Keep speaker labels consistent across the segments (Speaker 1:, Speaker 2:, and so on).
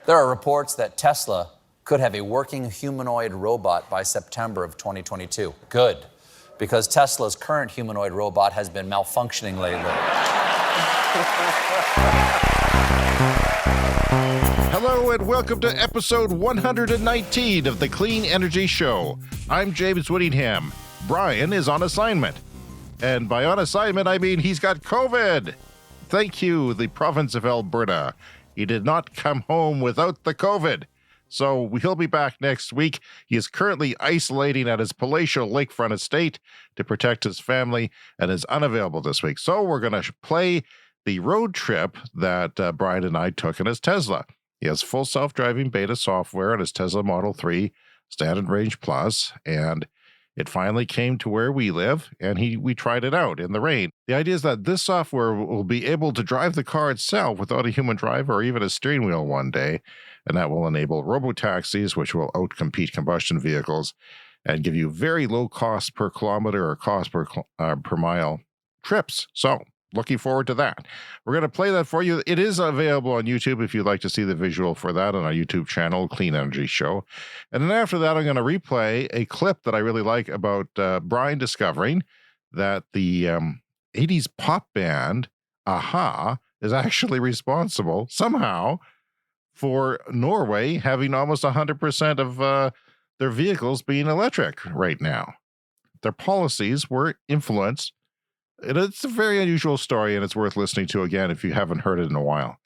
Speaker 1: There are reports that Tesla could have a working humanoid robot by September of 2022. Good, because Tesla's current humanoid robot has been malfunctioning lately.
Speaker 2: Hello and welcome to episode 119 of the Clean Energy Show. I'm James Whittingham. Brian is on assignment. And by on assignment, I mean he's got COVID. Thank you, the province of Alberta. He did not come home without the COVID. So he'll be back next week. He is currently isolating at his palatial lakefront estate to protect his family and is unavailable this week. So we're going to play the road trip that Brian and I took in his Tesla. He has full self-driving beta software in his Tesla Model 3 Standard Range Plus, and it finally came to where we live, and we tried it out in the rain. The idea is that this software will be able to drive the car itself without a human driver or even a steering wheel one day, and that will enable robotaxis, which will outcompete combustion vehicles and give you very low cost per kilometer or cost per mile trips. So, looking forward to that. We're going to play that for you. It is available on YouTube if you'd like to see the visual for that on our YouTube channel, Clean Energy Show. And then after that, I'm going to replay a clip that I really like about Brian discovering that the 80s pop band, Aha, is actually responsible somehow for Norway having almost 100% of their vehicles being electric right now. Their policies were influenced. It's a very unusual story, and it's worth listening to again if you haven't heard it in a while.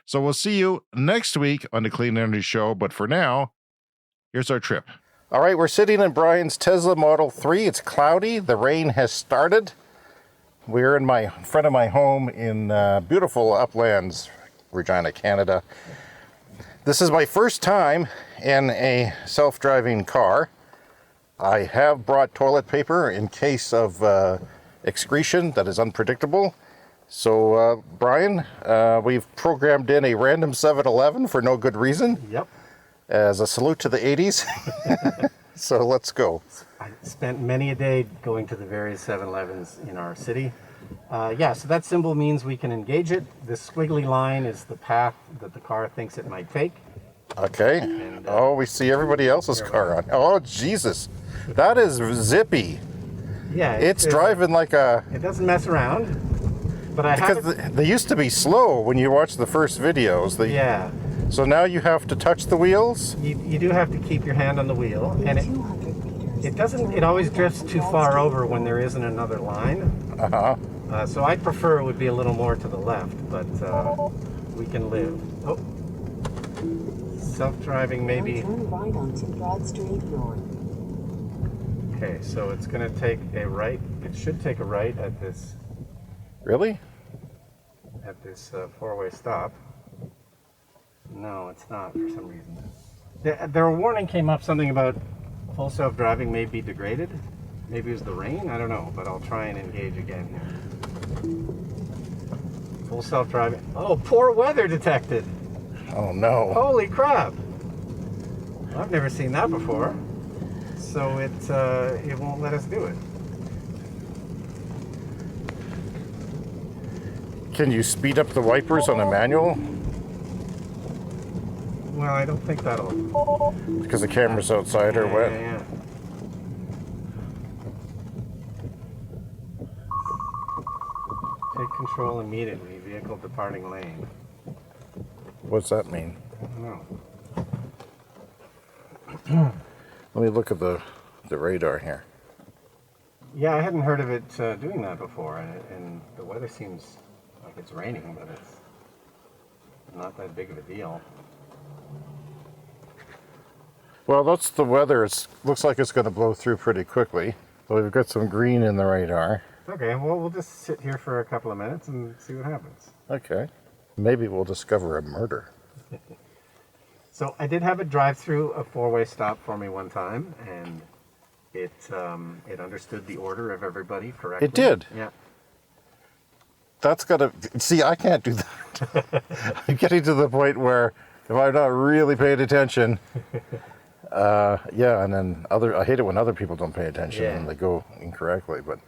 Speaker 2: So we'll see you next week on the Clean Energy Show, but for now, here's our trip. All right, we're sitting in Brian's Tesla Model 3. It's cloudy. The rain has started. We're in front of my home in beautiful Uplands, Regina, Canada. This is my first time in a self-driving car. I have brought toilet paper in case of excretion that is unpredictable. So, Brian, we've programmed in a random 7-Eleven for no good reason.
Speaker 3: Yep. As
Speaker 2: a salute to the 80s. So let's go.
Speaker 3: I spent many a day going to the various 7-Elevens in our city. So that symbol means we can engage it. This squiggly line is the path that the car thinks it might take.
Speaker 2: Okay. And, we see everybody else's car on. Oh, Jesus. That is zippy.
Speaker 3: Yeah,
Speaker 2: it's driving like a...
Speaker 3: It doesn't mess around, but
Speaker 2: they used to be slow when you watch the first videos.
Speaker 3: Yeah.
Speaker 2: So now you have to touch the wheels?
Speaker 3: You do have to keep your hand on the wheel, and it always drifts too far over when there isn't another line.
Speaker 2: Uh-huh.
Speaker 3: So I'd prefer it would be a little more to the left, but we can live. Oh. Self-driving maybe.
Speaker 4: Turn right onto Broad Street North.
Speaker 3: Okay, so it's going to take a right. It should take a right at this.
Speaker 2: Really?
Speaker 3: At this four-way stop. No, it's not for some reason. Their warning came up something about full self-driving may be degraded. Maybe it was the rain. I don't know, but I'll try and engage again here. Full self-driving. Oh, poor weather detected.
Speaker 2: Oh no!
Speaker 3: Holy crap! I've never seen that before. So it won't let us do it.
Speaker 2: Can you speed up the wipers on a manual?
Speaker 3: Well, I don't think that'll.
Speaker 2: Because the camera's outside or what?
Speaker 3: Yeah. Take control immediately. Vehicle departing lane.
Speaker 2: What's that mean?
Speaker 3: I don't know.
Speaker 2: Let me look at the radar here.
Speaker 3: Yeah, I hadn't heard of it doing that before, and the weather seems like it's raining, but it's not that big of a deal.
Speaker 2: Well, that's the weather. It looks like it's going to blow through pretty quickly. So we've got some green in the radar.
Speaker 3: Okay, well, we'll just sit here for a couple of minutes and see what happens.
Speaker 2: Okay. Maybe we'll discover a murder.
Speaker 3: So I did have it drive through a four-way stop for me one time, and it understood the order of everybody correctly.
Speaker 2: It did?
Speaker 3: Yeah.
Speaker 2: That's got to... See, I can't do that. I'm getting to the point where if I'm not really paying attention... and then I hate it when other people don't pay attention and they go incorrectly, but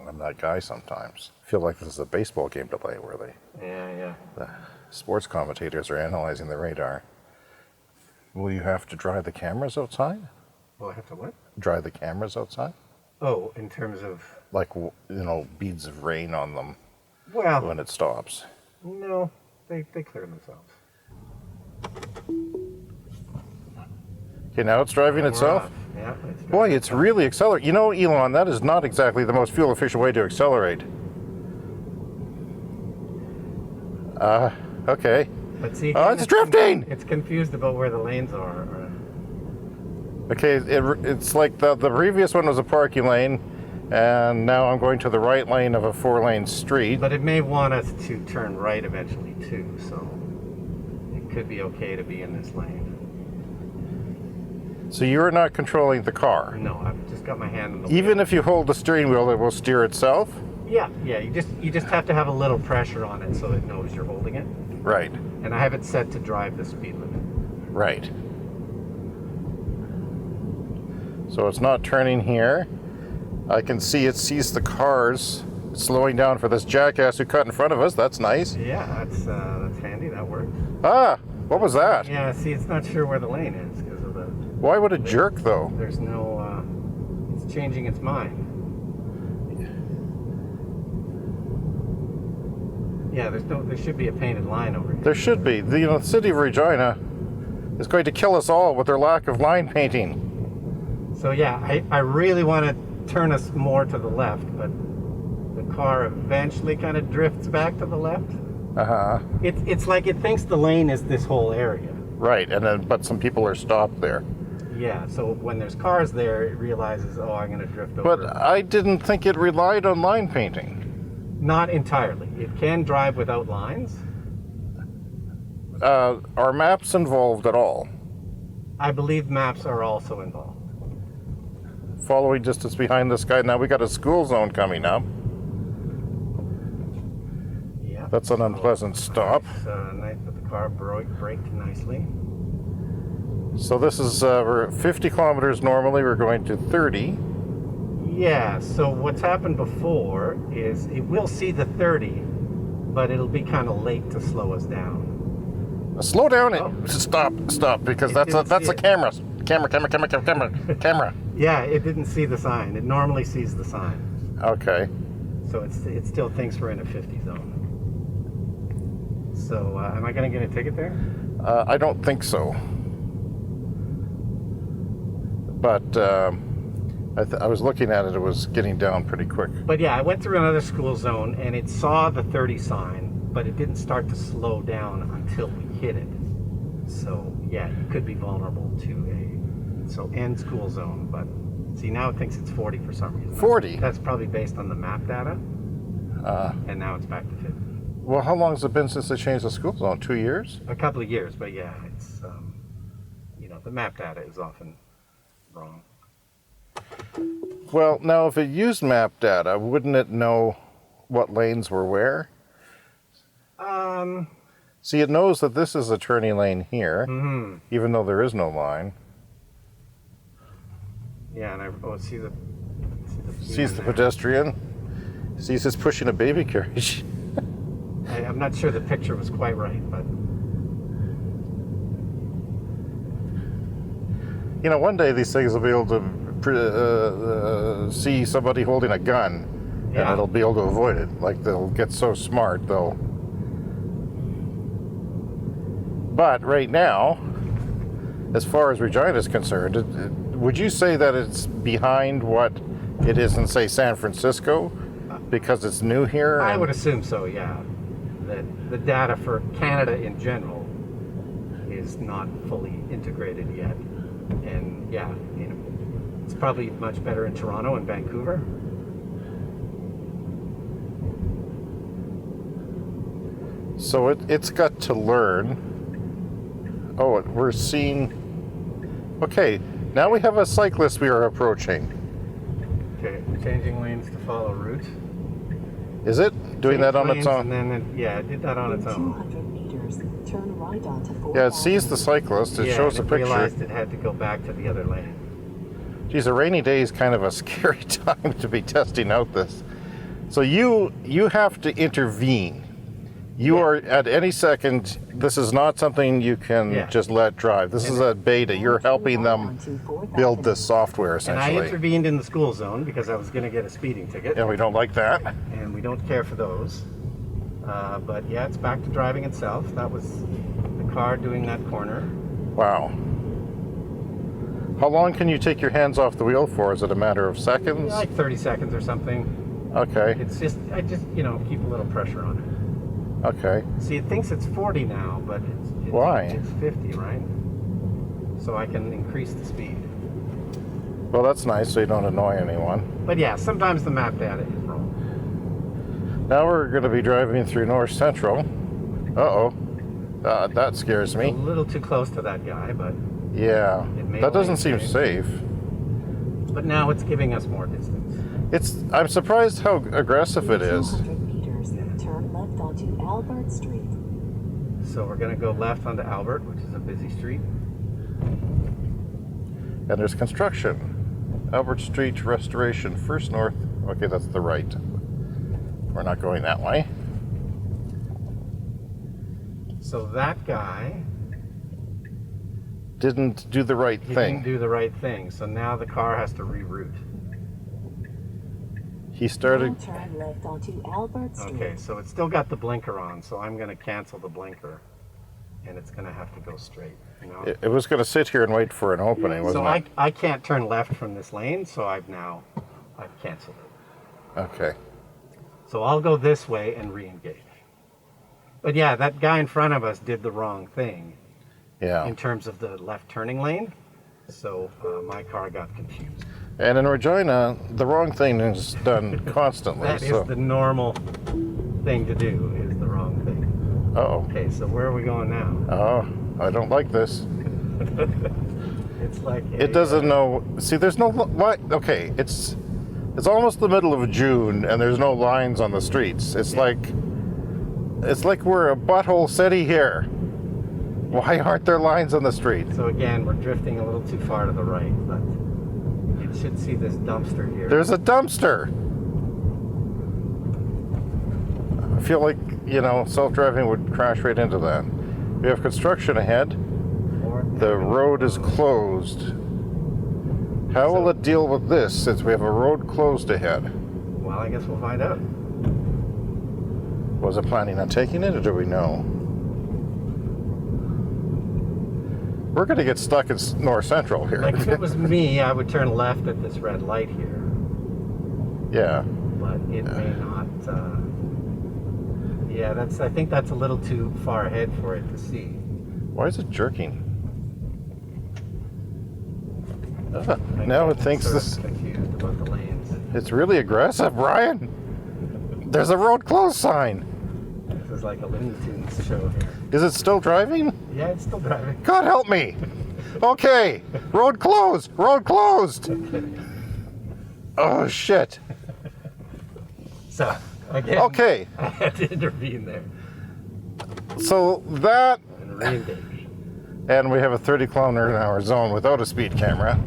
Speaker 2: I'm that guy sometimes. I feel like this is a baseball game delay where they...
Speaker 3: Yeah.
Speaker 2: sports commentators are analyzing the radar. Will you have to dry the cameras outside?
Speaker 3: Well, I have to what?
Speaker 2: Dry the cameras outside?
Speaker 3: Oh, in terms of...
Speaker 2: Like, beads of rain on them
Speaker 3: Well,
Speaker 2: when it stops.
Speaker 3: no, they clear themselves.
Speaker 2: Okay, now it's driving
Speaker 3: We're
Speaker 2: itself?
Speaker 3: off. Yeah, it's
Speaker 2: Boy, it's really accelerating. You know, Elon, that is not exactly the most fuel-efficient way to accelerate. Okay.
Speaker 3: But see,
Speaker 2: Oh, it's drifting!
Speaker 3: It's confused about where the lanes are.
Speaker 2: Okay, it's like the previous one was a parking lane, and now I'm going to the right lane of a 4-lane street.
Speaker 3: But it may want us to turn right eventually too, so it could be okay to be in this lane.
Speaker 2: So you're not controlling the car.
Speaker 3: No, I've just got my hand on the
Speaker 2: Even
Speaker 3: wheel.
Speaker 2: if you hold the steering wheel, it will steer itself?
Speaker 3: Yeah, you just have to have a little pressure on it so it knows you're holding it.
Speaker 2: Right,
Speaker 3: And I have it set to drive the speed limit.
Speaker 2: right. So it's not turning here. I can see it sees the cars slowing down for this jackass who cut in front of us. That's nice.
Speaker 3: Yeah, that's handy. That worked.
Speaker 2: Ah, what was that?
Speaker 3: Yeah, see, it's not sure where the lane is because of the.
Speaker 2: Why would it jerk though?
Speaker 3: There's no. It's changing its mind. Yeah, there should be a painted line over here.
Speaker 2: There should be. The city of Regina is going to kill us all with their lack of line painting.
Speaker 3: So yeah, I really want to turn us more to the left, but the car eventually kind of drifts back to the left.
Speaker 2: Uh-huh.
Speaker 3: It's like it thinks the lane is this whole area.
Speaker 2: Right, but some people are stopped there.
Speaker 3: Yeah, so when there's cars there, it realizes, oh, I'm going to drift over.
Speaker 2: But I didn't think it relied on line painting.
Speaker 3: Not entirely. It can drive without lines.
Speaker 2: Are maps involved at all?
Speaker 3: I believe maps are also involved.
Speaker 2: Following distance behind this guy. Now we got a school zone coming up.
Speaker 3: Yeah.
Speaker 2: That's an unpleasant stop.
Speaker 3: Nice that the car braked nicely.
Speaker 2: So this is, we're at 50 kilometers normally, we're going to 30.
Speaker 3: Yeah, so what's happened before is it will see the 30, but it'll be kind of late to slow us down.
Speaker 2: Slow down
Speaker 3: Oh.
Speaker 2: Stop, because
Speaker 3: It
Speaker 2: that's
Speaker 3: didn't
Speaker 2: a
Speaker 3: see it.
Speaker 2: camera. Camera.
Speaker 3: Yeah, it didn't see the sign. It normally sees the sign.
Speaker 2: Okay.
Speaker 3: So it still thinks we're in a 50 zone. So am I going to get a ticket there?
Speaker 2: I don't think so. But I was looking at it, it was getting down pretty quick.
Speaker 3: But yeah, I went through another school zone and it saw the 30 sign, but it didn't start to slow down until we hit it. So yeah, you could be vulnerable to end school zone, but see now it thinks it's 40 for some reason.
Speaker 2: 40?
Speaker 3: That's probably based on the map data. And now it's back to 50.
Speaker 2: Well, how long has it been since they changed the school zone? 2 years?
Speaker 3: A couple of years, but yeah, it's the map data is often wrong.
Speaker 2: Well, now if it used map data, wouldn't it know what lanes were where? See, it knows that this is a turning lane here, even though there is no line.
Speaker 3: Yeah, and see the
Speaker 2: Sees the pedestrian. Sees us pushing a baby carriage.
Speaker 3: I'm not sure the picture was quite right, but
Speaker 2: One day these things will be able to see somebody holding a gun,
Speaker 3: Yeah.
Speaker 2: and it'll be able to avoid it. Like, they'll get so smart, though. But right now, as far as Regina is concerned, would you say that it's behind what it is in, say, San Francisco, because it's new here?
Speaker 3: I would assume so, yeah. That the data for Canada in general is not fully integrated yet. And yeah, it's probably much better in Toronto and Vancouver.
Speaker 2: So it's got to learn. Oh, we're seeing... Okay, now we have a cyclist we are approaching.
Speaker 3: Okay, changing lanes to follow route.
Speaker 2: Is it doing that on
Speaker 3: Lanes,
Speaker 2: its own?
Speaker 3: And then it did that on
Speaker 4: In
Speaker 3: its own.
Speaker 4: 200 meters, turn right onto 4.
Speaker 2: Yeah, it sees the cyclist. It shows a
Speaker 3: and it
Speaker 2: picture.
Speaker 3: realized it had to go back to the other lane.
Speaker 2: Geez, a rainy day is kind of a scary time to be testing out this. So you have to intervene You are at any second. This is not something you can
Speaker 3: Yeah.
Speaker 2: just let drive. This is a beta. You're helping them build this software
Speaker 3: And I
Speaker 2: essentially.
Speaker 3: intervened in the school zone because I was going to get a speeding ticket.
Speaker 2: And we don't like that.
Speaker 3: And we don't care for those. But yeah, it's back to driving itself. That was the car doing that corner.
Speaker 2: Wow. How long can you take your hands off the wheel for? Is it a matter of seconds?
Speaker 3: Like 30 seconds or something.
Speaker 2: Okay.
Speaker 3: It's just, I just, you know, keep a little pressure on it.
Speaker 2: Okay.
Speaker 3: See, it thinks it's 40 now, but it's
Speaker 2: Why?
Speaker 3: It's 50, right? So I can increase the speed.
Speaker 2: Well, that's nice, so you don't annoy anyone.
Speaker 3: But yeah, sometimes the map data is wrong.
Speaker 2: Now we're going to be driving through North Central. Uh-oh. That scares
Speaker 3: A
Speaker 2: me.
Speaker 3: little too close to that guy, but
Speaker 2: Yeah.
Speaker 3: may
Speaker 2: That doesn't
Speaker 3: lane
Speaker 2: seem
Speaker 3: change.
Speaker 2: safe.
Speaker 3: now it's giving us more distance.
Speaker 2: I'm surprised how aggressive it is.
Speaker 4: 200 meters, turn left onto Albert Street.
Speaker 3: So we're going to go left onto Albert, which is a busy street.
Speaker 2: And there's construction. Albert Street Restoration, First North. Okay, that's the right. We're not going that way.
Speaker 3: So that guy
Speaker 2: Didn't do the right
Speaker 3: he
Speaker 2: thing.
Speaker 3: didn't do the right thing. So now the car has to reroute.
Speaker 2: He started.
Speaker 4: Now turn left onto Albert Street.
Speaker 3: Okay, so it's still got the blinker on, so I'm going to cancel the blinker. And it's going to have to go straight. You know?
Speaker 2: It was going to sit here and wait for an opening, wasn't
Speaker 3: So
Speaker 2: it?
Speaker 3: I can't turn left from this lane, so I've canceled it.
Speaker 2: Okay.
Speaker 3: So I'll go this way and re-engage. But yeah, that guy in front of us did the wrong thing
Speaker 2: Yeah.
Speaker 3: in terms of the left turning lane. So my car got confused.
Speaker 2: And in Regina, the wrong thing is done constantly.
Speaker 3: That is
Speaker 2: so.
Speaker 3: the normal thing to do, is the wrong thing.
Speaker 2: Uh-oh.
Speaker 3: Okay, so where are we going now?
Speaker 2: Oh, I don't like this.
Speaker 3: It's like
Speaker 2: It doesn't know. See, there's no light. Okay, it's almost the middle of June, and there's no lines on the streets. It's like we're a butthole city here. Why aren't there lines on the street?
Speaker 3: So again, we're drifting a little too far to the right, but it should see this dumpster here.
Speaker 2: There's a dumpster. I feel like, self-driving would crash right into that. We have construction ahead. The road is closed. How will it deal with this since we have a road closed ahead?
Speaker 3: Well, I guess we'll find out.
Speaker 2: Was it planning on taking it, or do we know? We're going to get stuck in North Central here.
Speaker 3: Like if it was me, I would turn left at this red light here,
Speaker 2: Yeah.
Speaker 3: but it may not. Yeah, I think that's a little too far ahead for it to see.
Speaker 2: Why is it jerking?
Speaker 3: I
Speaker 2: Now it
Speaker 3: get
Speaker 2: thinks
Speaker 3: sort of
Speaker 2: this.
Speaker 3: confused about the lanes.
Speaker 2: It's really aggressive, Brian. There's a road closed sign.
Speaker 3: This is like a Looney Tunes show here.
Speaker 2: Is it still driving?
Speaker 3: Yeah, it's still driving.
Speaker 2: God help me. Okay, road closed. Road closed. Oh shit.
Speaker 3: So again,
Speaker 2: Okay,
Speaker 3: I had to intervene there
Speaker 2: so that,
Speaker 3: and re-engage.
Speaker 2: and we have a 30-kilometer-an-hour zone without a speed camera.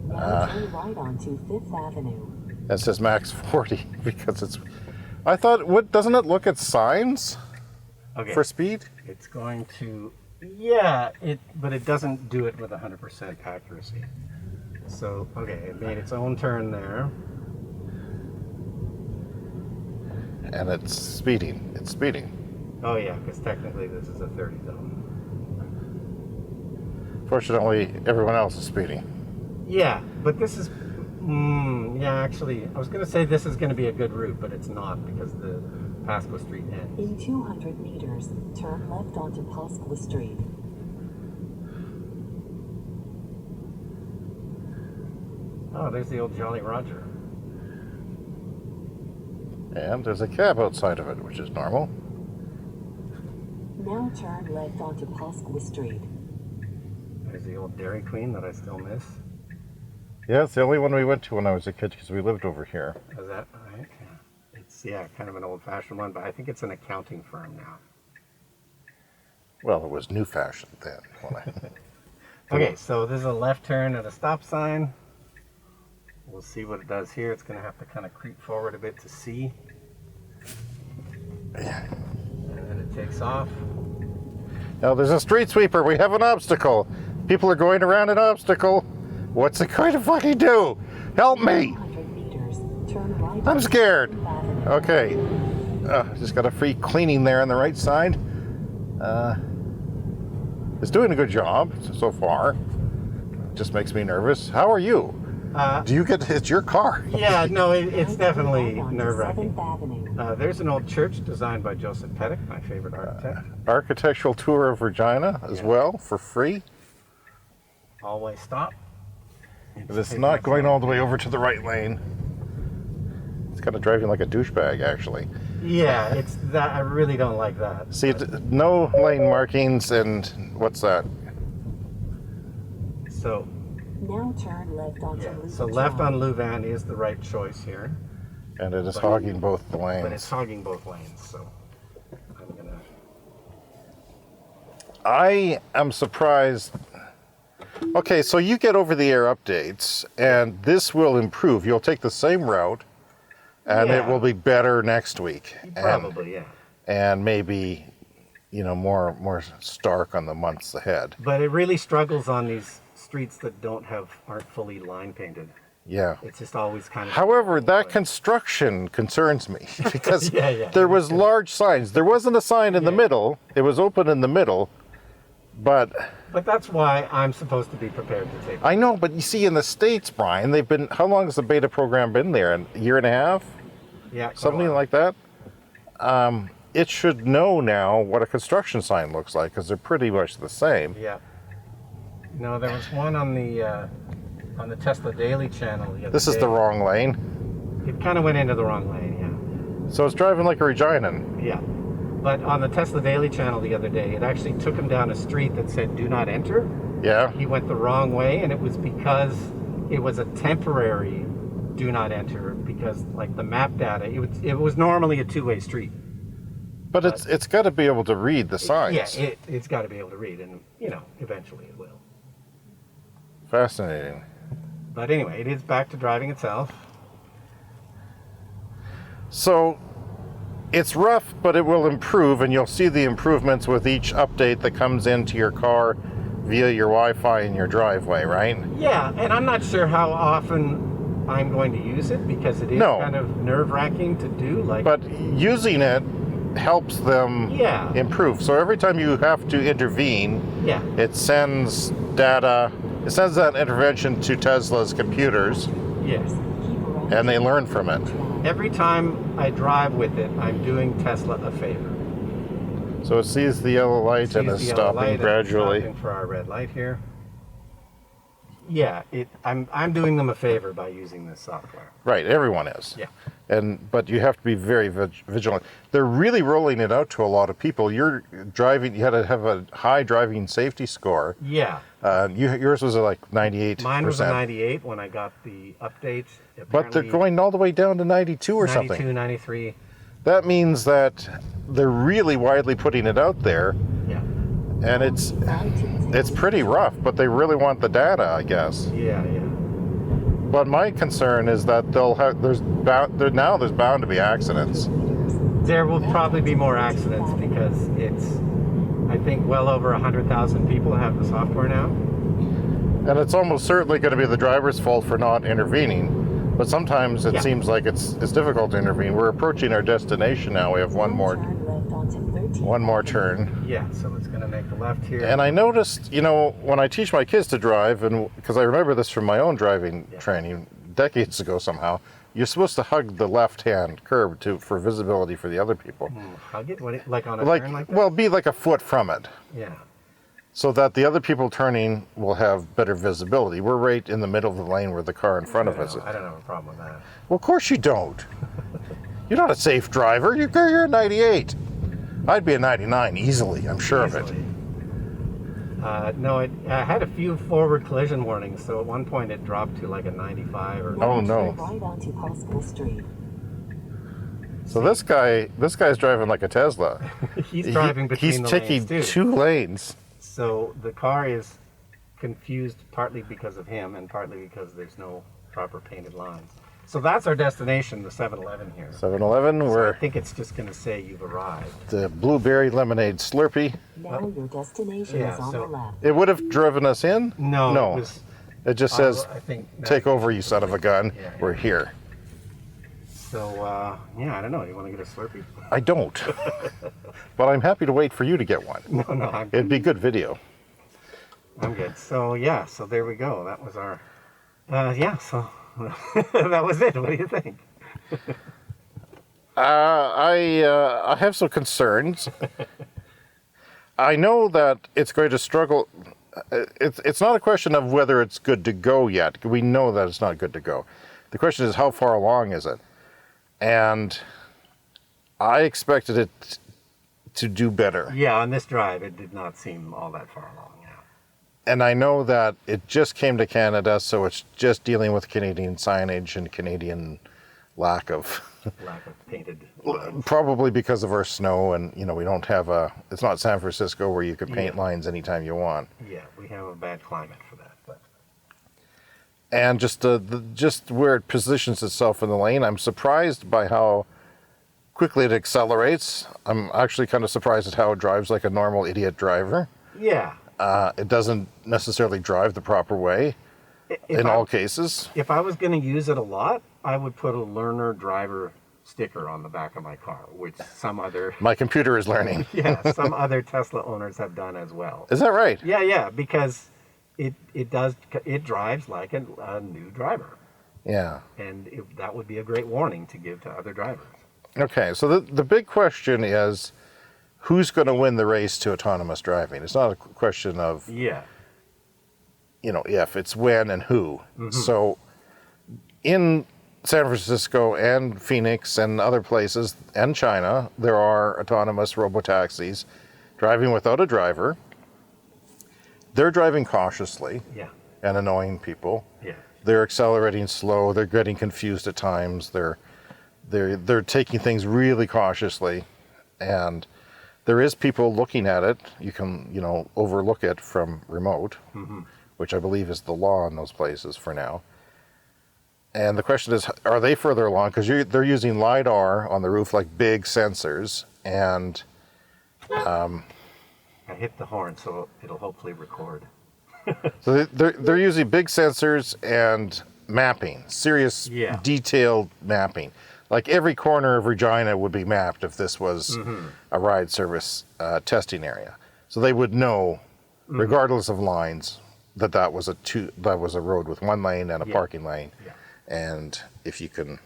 Speaker 4: Now turn right onto Fifth Avenue.
Speaker 2: That says max 40 because it's. I thought, doesn't it look at signs
Speaker 3: Okay,
Speaker 2: for speed?
Speaker 3: it's going to. Yeah, but it doesn't do it with 100% accuracy. So okay, it made its own turn there.
Speaker 2: And it's speeding. It's speeding.
Speaker 3: Oh yeah, because technically this is a 30 zone.
Speaker 2: Fortunately, everyone else is speeding.
Speaker 3: Yeah, but this is. Yeah, actually, I was going to say this is going to be a good route, but it's not because the Pasqua Street ends.
Speaker 4: In 200 meters, turn left onto Pasqua Street.
Speaker 3: Oh, there's the old Jolly Roger.
Speaker 2: And there's a cab outside of it, which is normal.
Speaker 4: Now turn left onto Pasqua Street.
Speaker 3: There's the old Dairy Queen that I still miss.
Speaker 2: Yeah, it's the only one we went to when I was a kid because we lived over here.
Speaker 3: Is that right? Yeah. It's kind of an old-fashioned one, but I think it's an accounting firm now.
Speaker 2: Well, it was new fashioned then.
Speaker 3: Okay, so this is a left turn at a stop sign. We'll see what it does here. It's going to have to kind of creep forward a bit to see.
Speaker 2: Yeah.
Speaker 3: And then takes off.
Speaker 2: Now there's a street sweeper. We have an obstacle. People are going around an obstacle. What's it going to fucking do? Help me!
Speaker 4: 100 meters. Turn right.
Speaker 2: I'm scared. Okay. Just got a free cleaning there on the right side. It's doing a good job so far. Just makes me nervous. How are you? Do you get? It's your car.
Speaker 3: Yeah, no, it's definitely
Speaker 4: Right onto
Speaker 3: nerve-wracking.
Speaker 4: 7th Avenue.
Speaker 3: There's an old church designed by Joseph Pettick, my favorite architect.
Speaker 2: Architectural tour of Regina as
Speaker 3: Yeah.
Speaker 2: well for free.
Speaker 3: Always stop.
Speaker 2: It's not going all the way over to the right lane. It's kind of driving like a douchebag, actually.
Speaker 3: Yeah, it's that. I really don't like that.
Speaker 2: See, no lane markings, and what's that?
Speaker 3: So,
Speaker 4: Now turn left onto
Speaker 3: yeah,
Speaker 4: Louvain
Speaker 3: so left
Speaker 4: Drive.
Speaker 3: on Louvain is the right choice here,
Speaker 2: And it is hogging both the
Speaker 3: but it's
Speaker 2: lanes.
Speaker 3: hogging both lanes. So, I'm gonna.
Speaker 2: I am surprised. Okay, so you get over-the-air updates, and this will improve. You'll take the same route, and it
Speaker 3: Yeah.
Speaker 2: will be better next week.
Speaker 3: Probably, yeah.
Speaker 2: And maybe, more stark on the months ahead.
Speaker 3: But it really struggles on these streets that aren't fully line painted.
Speaker 2: Yeah.
Speaker 3: It's just always kind of.
Speaker 2: However, that construction concerns me because
Speaker 3: Yeah.
Speaker 2: there was large signs. There wasn't a sign in the
Speaker 3: Yeah.
Speaker 2: middle. It was open in the middle, but
Speaker 3: But that's why I'm supposed to be prepared to take.
Speaker 2: I know. But you see, in the States, Brian, they've been. How long has the beta program been there? A year and a half,
Speaker 3: Yeah, quite a
Speaker 2: something
Speaker 3: while.
Speaker 2: like that. It should know now what a construction sign looks like because they're pretty much the same.
Speaker 3: Yeah. No, there was one on the Tesla Daily channel the other
Speaker 2: This is
Speaker 3: day.
Speaker 2: the wrong lane,
Speaker 3: It kind of went into the wrong lane,
Speaker 2: so it's driving like a Reginan.
Speaker 3: yeah. But on the Tesla Daily channel the other day, it actually took him down a street that said "Do not enter."
Speaker 2: Yeah.
Speaker 3: He went the wrong way, and it was because it was a temporary "Do not enter" because, like, the map data, it was normally a two-way street.
Speaker 2: But it's got to be able to read the signs.
Speaker 3: Yeah, it's got to be able to read, and eventually it will.
Speaker 2: Fascinating.
Speaker 3: But anyway, it is back to driving itself.
Speaker 2: So it's rough, but it will improve, and you'll see the improvements with each update that comes into your car via your Wi-Fi in your driveway, right?
Speaker 3: Yeah, and I'm not sure how often I'm going to use it because it is
Speaker 2: No.
Speaker 3: kind of nerve-wracking to do. Like,
Speaker 2: But using it helps them
Speaker 3: Yeah.
Speaker 2: improve. So every time you have to intervene,
Speaker 3: yeah,
Speaker 2: it sends data, it sends that intervention to Tesla's computers,
Speaker 3: yes.
Speaker 4: Keep around
Speaker 2: and they
Speaker 4: to
Speaker 2: learn from it.
Speaker 4: Drive.
Speaker 3: Every time I drive with it, I'm doing Tesla a favor.
Speaker 2: So it sees the yellow light and
Speaker 3: Sees
Speaker 2: is
Speaker 3: the yellow light
Speaker 2: stopping
Speaker 3: and
Speaker 2: gradually.
Speaker 3: stopping for our red light here. Yeah, I'm doing them a favor by using this software.
Speaker 2: Right, everyone is.
Speaker 3: Yeah.
Speaker 2: But you have to be very vigilant. They're really rolling it out to a lot of people. You're driving. You had to have a high driving safety score.
Speaker 3: Yeah,
Speaker 2: Yours was like 98%.
Speaker 3: mine was a 98 when I got the update.
Speaker 2: But they're
Speaker 3: Apparently
Speaker 2: going all the way down to 92 or
Speaker 3: 92,
Speaker 2: something.
Speaker 3: 93.
Speaker 2: That means that they're really widely putting it out there,
Speaker 3: Yeah,
Speaker 2: and it's
Speaker 4: Right to
Speaker 2: pretty rough. But they really want the data, I guess.
Speaker 3: yeah.
Speaker 2: But my concern is that there's bound to be accidents.
Speaker 3: There will probably be more accidents because I think well over 100,000 people have the software now.
Speaker 2: And it's almost certainly going to be the driver's fault for not intervening. But sometimes it
Speaker 3: Yeah.
Speaker 2: seems like it's difficult to intervene. We're approaching our destination now. We have one more
Speaker 4: Turn left onto 13th
Speaker 2: turn.
Speaker 3: Yeah, so it's going to make the left here.
Speaker 2: And I noticed, when I teach my kids to drive, and because I remember this from my own driving
Speaker 3: Yeah.
Speaker 2: training decades ago somehow, you're supposed to hug the left-hand curb for visibility for the other people.
Speaker 3: Hug it? Like on a turn like that?
Speaker 2: Well, be like a foot from it,
Speaker 3: Yeah.
Speaker 2: so that the other people turning will have better visibility. We're right in the middle of the lane where the car in front of us is.
Speaker 3: I don't have a problem with that.
Speaker 2: Well, of course you don't. You're not a safe driver. You're a 98. I'd be a 99 easily, I'm sure of it.
Speaker 3: Easily. No, I had a few forward collision warnings, so at one point it dropped to like a 95 or.
Speaker 2: Oh, no.
Speaker 4: Right onto Pascal Street.
Speaker 2: So this guy's driving like a Tesla.
Speaker 3: He's driving between the
Speaker 2: He's taking
Speaker 3: lanes too.
Speaker 2: 2 lanes.
Speaker 3: So the car is confused partly because of him and partly because there's no proper painted lines. So that's our destination, the 7-Eleven here.
Speaker 2: 7-Eleven,
Speaker 3: So I
Speaker 2: we're
Speaker 3: think it's just going to say you've arrived.
Speaker 2: the blueberry lemonade Slurpee.
Speaker 4: Now your destination
Speaker 3: Yeah,
Speaker 4: is on
Speaker 3: so-
Speaker 4: the left.
Speaker 2: It would have driven us in?
Speaker 3: No,
Speaker 2: No.
Speaker 3: it was.
Speaker 2: It just says,
Speaker 3: I think
Speaker 2: take over, you son of a gun.
Speaker 3: Yeah.
Speaker 2: We're here.
Speaker 3: So yeah, I don't know. You want to get a Slurpee?
Speaker 2: I don't. But I'm happy to wait for you to get one.
Speaker 3: No,
Speaker 2: It'd be good video.
Speaker 3: I'm good. So yeah, so there we go. That was our. Yeah, so that was it. What do you think?
Speaker 2: I have some concerns. I know that it's going to struggle. It's not a question of whether it's good to go yet. We know that it's not good to go. The question is, how far along is it? And I expected it to do better.
Speaker 3: Yeah, on this drive, it did not seem all that far along. Yeah.
Speaker 2: And I know that it just came to Canada, so it's just dealing with Canadian signage and Canadian lack of...
Speaker 3: Lack of painted lines.
Speaker 2: Probably because of our snow, and we don't have it's not San Francisco where you could paint lines anytime you want.
Speaker 3: Yeah, we have a bad climate for that. But
Speaker 2: And just where it positions itself in the lane, I'm surprised by how quickly it accelerates. I'm actually kind of surprised at how it drives like a normal idiot driver.
Speaker 3: yeah,
Speaker 2: It doesn't necessarily drive the proper way in all cases.
Speaker 3: if I was going to use it a lot, I would put a learner driver sticker on the back of my car, which some other
Speaker 2: My computer is learning.
Speaker 3: some other Tesla owners have done as well.
Speaker 2: Is that right?
Speaker 3: Yeah, because it drives like a new driver,
Speaker 2: Yeah.
Speaker 3: and that would be a great warning to give to other drivers.
Speaker 2: Okay, so the big question is, who's going to win the race to autonomous driving? It's not a question of,
Speaker 3: Yeah,
Speaker 2: if, it's when and who. So in San Francisco and Phoenix and other places and China, there are autonomous robotaxis driving without a driver. They're driving cautiously
Speaker 3: yeah,
Speaker 2: and annoying people.
Speaker 3: yeah.
Speaker 2: They're accelerating slow. They're getting confused at times. They're taking things really cautiously, and there is people looking at it. You can overlook it from remote, which I believe is the law in those places for now. And the question is, are they further along? Because they're using LiDAR on the roof, like big sensors, and
Speaker 3: I hit the horn, so it'll hopefully record.
Speaker 2: so they're using big sensors and mapping, serious, detailed mapping. Like every corner of Regina would be mapped if this was a ride service testing area. So they would know, regardless of lines, that was a road with one lane and a parking lane.
Speaker 3: Yeah.
Speaker 2: And if you can,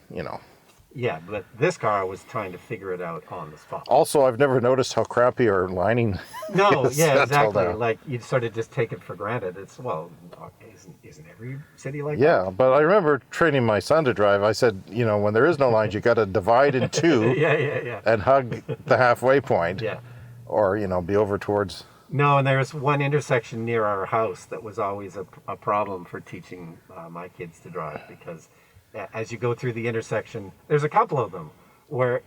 Speaker 3: Yeah, but this car was trying to figure it out on the spot.
Speaker 2: Also, I've never noticed how crappy our lining
Speaker 3: No,
Speaker 2: is.
Speaker 3: yeah,
Speaker 2: That's all
Speaker 3: exactly.
Speaker 2: down.
Speaker 3: Like you sort of just take it for granted. It's isn't every city like
Speaker 2: Yeah, but I remember training my son to drive. I said, when there is no lines, you got to divide in two
Speaker 3: that? Yeah.
Speaker 2: and hug the halfway point.
Speaker 3: Yeah.
Speaker 2: Or, be over towards...
Speaker 3: No, and there's one intersection near our house that was always a problem for teaching my kids to drive, because as you go through the intersection, there's a couple of them where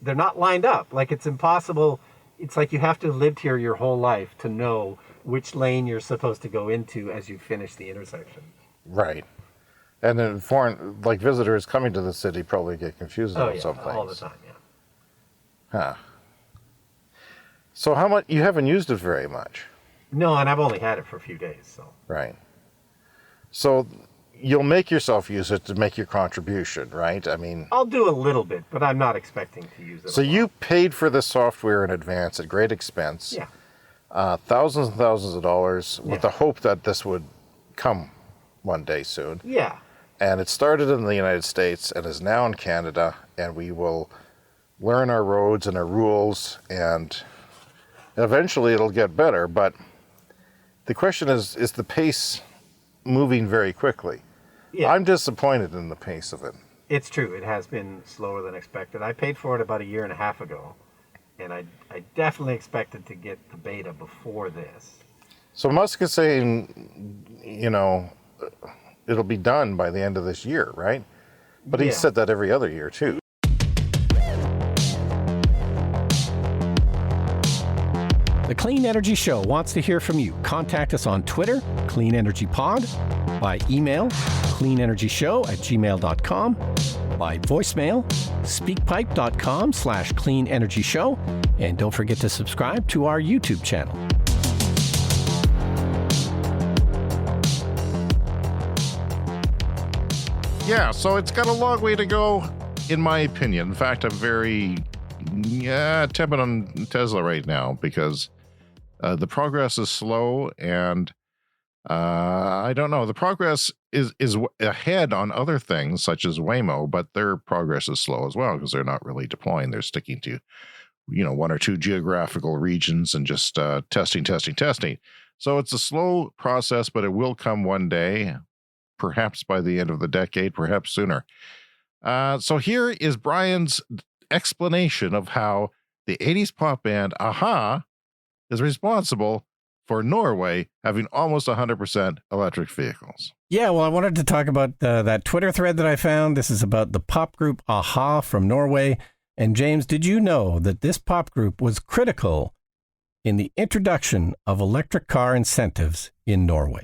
Speaker 3: they're not lined up. Like it's impossible. It's like you have to have lived here your whole life to know which lane you're supposed to go into as you finish the intersection.
Speaker 2: Right. And then visitors coming to the city probably get confused about some things.
Speaker 3: All the time, yeah.
Speaker 2: Huh. So how much, you haven't used it very much.
Speaker 3: No, and I've only had it for a few days, so.
Speaker 2: Right. So you'll make yourself use it to make your contribution, right? I mean...
Speaker 3: I'll do a little bit, but I'm not expecting to use it.
Speaker 2: So you paid for the software in advance at great expense.
Speaker 3: Yeah.
Speaker 2: Thousands and thousands of dollars with the hope that this would come one day soon.
Speaker 3: Yeah.
Speaker 2: And it started in the United States and is now in Canada, and we will learn our roads and our rules, and eventually it'll get better. But the question is the pace moving very quickly?
Speaker 3: Yeah.
Speaker 2: I'm disappointed in the pace of it.
Speaker 3: It's true. It has been slower than expected. I paid for it about a year and a half ago, and I definitely expected to get the beta before this.
Speaker 2: So Musk is saying, it'll be done by the end of this year, right? But he said that every other year, too.
Speaker 1: The
Speaker 5: Clean Energy Show wants to hear from you. Contact us on Twitter, Clean Energy Pod, by email, cleanenergyshow@gmail.com, by voicemail, speakpipe.com/cleanenergyshow, and don't forget to subscribe to our YouTube channel.
Speaker 2: Yeah, so it's got a long way to go, in my opinion. In fact, I'm very tepid on Tesla right now because the progress is slow, and I don't know. The progress is ahead on other things such as Waymo, but their progress is slow as well because they're not really deploying. They're sticking to, one or two geographical regions and just testing. So it's a slow process, but it will come one day, perhaps by the end of the decade, perhaps sooner. So here is Brian's explanation of how the 80s pop band Aha is responsible for Norway having almost 100% electric vehicles.
Speaker 5: Yeah, well, I wanted to talk about that Twitter thread that I found. This is about the pop group Aha from Norway. And James, did you know that this pop group was critical in the introduction of electric car incentives in Norway?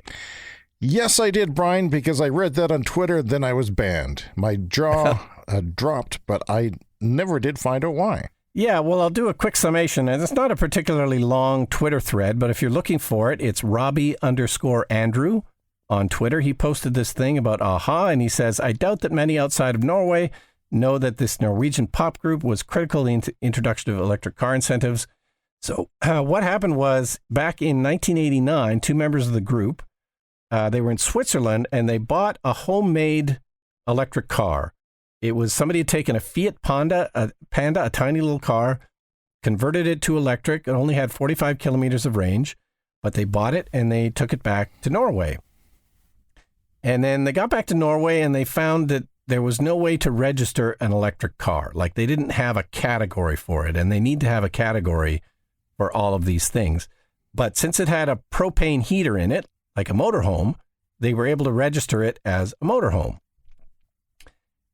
Speaker 2: Yes, I did, Brian, because I read that on Twitter, then I was banned. My jaw dropped, but I never did find out why.
Speaker 5: Yeah, well, I'll do a quick summation. And it's not a particularly long Twitter thread, but if you're looking for it, it's Robbie_Andrew on Twitter. He posted this thing about Aha, and he says, I doubt that many outside of Norway know that this Norwegian pop group was critical in the introduction of electric car incentives. So what happened was, back in 1989, two members of the group, they were in Switzerland, and they bought a homemade electric car. It was somebody had taken a Fiat Panda, a tiny little car, converted it to electric. It only had 45 kilometers of range, but they bought it and they took it back to Norway. And then they got back to Norway and they found that there was no way to register an electric car. Like, they didn't have a category for it, and they need to have a category for all of these things. But since it had a propane heater in it, like a motorhome, they were able to register it as a motorhome.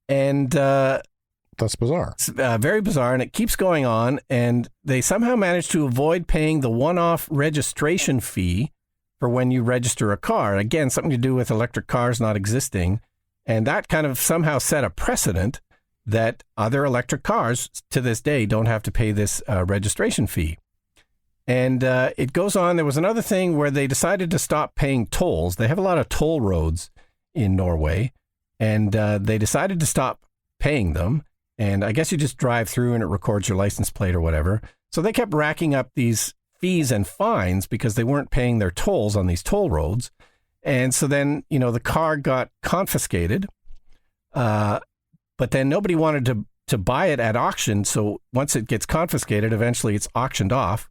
Speaker 5: And
Speaker 2: that's bizarre.
Speaker 5: It's very bizarre, and it keeps going on. And they somehow managed to avoid paying the one-off registration fee for when you register a car. Again, something to do with electric cars not existing. And that kind of somehow set a precedent that other electric cars to this day don't have to pay this registration fee. And it goes on. There was another thing where they decided to stop paying tolls. They have a lot of toll roads in Norway, and they decided to stop paying them. And I guess you just drive through and it records your license plate or whatever. So they kept racking up these fees and fines because they weren't paying their tolls on these toll roads. And so then, the car got confiscated, but then nobody wanted to buy it at auction. So once it gets confiscated, eventually it's auctioned off.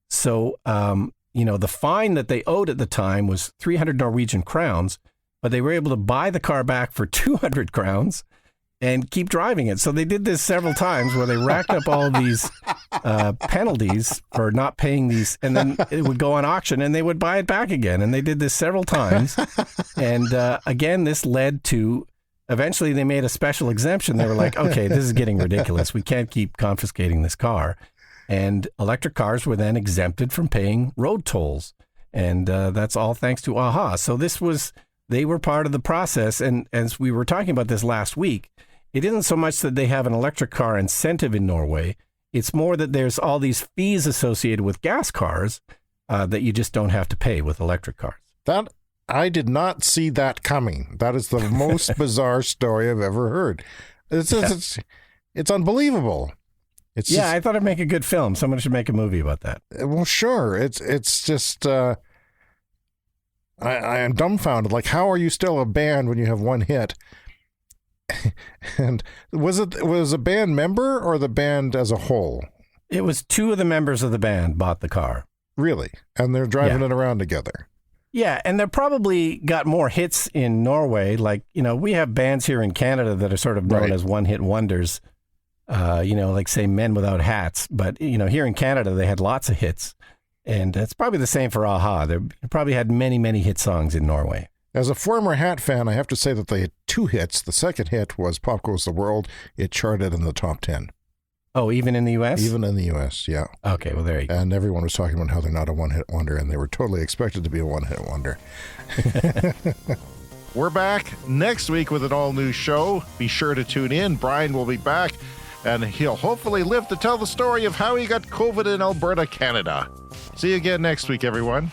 Speaker 5: So, the fine that they owed at the time was 300 Norwegian crowns, but they were able to buy the car back for 200 crowns and keep driving it. So they did this several times where they racked up all of these penalties for not paying these, and then it would go on auction and they would buy it back again. And they did this several times. And again, this led to, eventually they made a special exemption. They were like, okay, this is getting ridiculous. We can't keep confiscating this car. And electric cars were then exempted from paying road tolls. And that's all thanks to Aha. So they were part of the process. And as we were talking about this last week, it isn't so much that they have an electric car incentive in Norway. It's more that there's all these fees associated with gas cars that you just don't have to pay with electric cars.
Speaker 2: That I did not see that coming. That is the most bizarre story I've ever heard. It's unbelievable.
Speaker 5: I thought it'd make a good film. Someone should make a movie about that.
Speaker 2: Well, sure. It's just I am dumbfounded. Like, how are you still a band when you have one hit? And was a band member or the band as a whole?
Speaker 5: It was two of the members of the band bought the car.
Speaker 2: Really? And they're driving it around together.
Speaker 5: Yeah, and they're probably got more hits in Norway. Like, we have bands here in Canada that are sort of known as one-hit wonders. Like, say, Men Without Hats. But, here in Canada, they had lots of hits. And it's probably the same for Aha. They probably had many, many hit songs in Norway.
Speaker 2: As a former Hat fan, I have to say that they had two hits. The second hit was Pop Goes the World. It charted in the top 10.
Speaker 5: Oh, even in the U.S.?
Speaker 2: Even in the U.S., yeah.
Speaker 5: Okay, well, there you go.
Speaker 2: And everyone was talking about how they're not a one-hit wonder, and they were totally expected to be a one-hit wonder. We're back next week with an all-new show. Be sure to tune in. Brian will be back, and he'll hopefully live to tell the story of how he got COVID in Alberta, Canada. See you again next week, everyone.